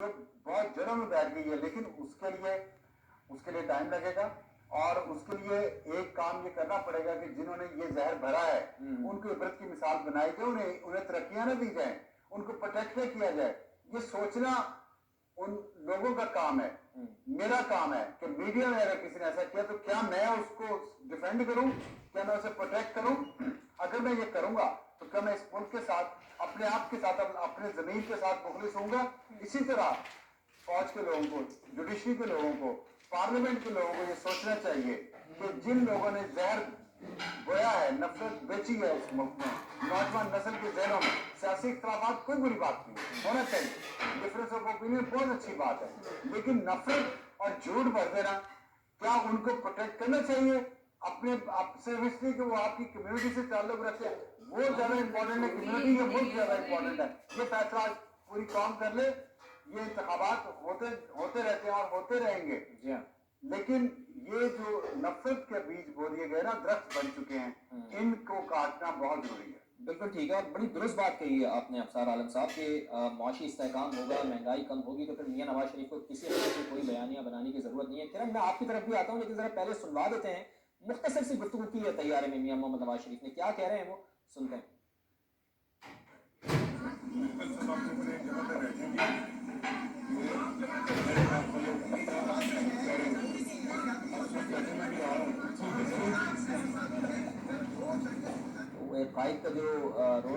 जो बहुत जड़ों में बैठ गई है, लेकिन उसके लिए टाइम लगेगा और उसके लिए एक काम ये करना पड़ेगा कि जिन्होंने ये जहर भरा है उनको इबरत की मिसाल बनाई जाए, उन्हें तरक्कियां ना दी जाए, उनको प्रोटेक्ट किया जाए। ये सोचना उन लोगों का काम है। मेरा काम है कि मीडिया में अगर किसी ने ऐसा किया तो क्या मैं उसको डिफेंड करूं, क्या मैं उसे प्रोटेक्ट करूं? अगर मैं ये करूंगा तो क्या मैं इस मुल्क के साथ, अपने आप के साथ, अपने जमीन के साथ मुखलिस होऊंगा? इसी तरह फौज के लोगों को, जुडिशरी के लोगों को, पार्लियामेंट के लोगों को ये सोचना चाहिए कि जिन लोगों ने जहर बोया है, नफरत बेची है इस मुल्क में, नौजवान नस्ल के जहनों में, सियासी इख्तलाफात कोई बुरी बात नहीं होना चाहिए, डिफरेंस ऑफ ओपिनियन बहुत अच्छी बात है, लेकिन नफरत और झूठ भर देना, क्या उनको प्रोटेक्ट करना चाहिए? अपने आप सिर्फ इसलिए कि वो आपकी कम्युनिटी से ताल्लुक रखते हैं, वो ज्यादा इंपॉर्टेंट है, कम्युनिटी या मुल्क ज्यादा इंपॉर्टेंट है? ये फैसला आज पूरी कौम कर ले। ये इंतखाबात होते रहते हैं और होते रहेंगे, लेकिन ये जो नफरत के बीज बो दिए गए ना, दरख्त बन चुके हैं, इनको काटना बहुत जरूरी है। बिल्कुल ठीक है, और बड़ी दुरुस्त बात कही है आपने अफसार आलम साहब कि मुआशी इस्तेहकाम होगा, महंगाई कम होगी तो फिर मियां नवाज शरीफ को किसी तरह की कोई बयानियां बनाने की जरूरत नहीं है। किरण, मैं आपकी तरफ भी आता हूँ, लेकिन जरा पहले सुनवा देते हैं, मुख्तसर सी गुफ्तगू की है तैयारी में मियां मोहम्मद नवाज शरीफ ने, क्या कह रहे हैं वो सुनते हैं। तो एक कायद का जो रोल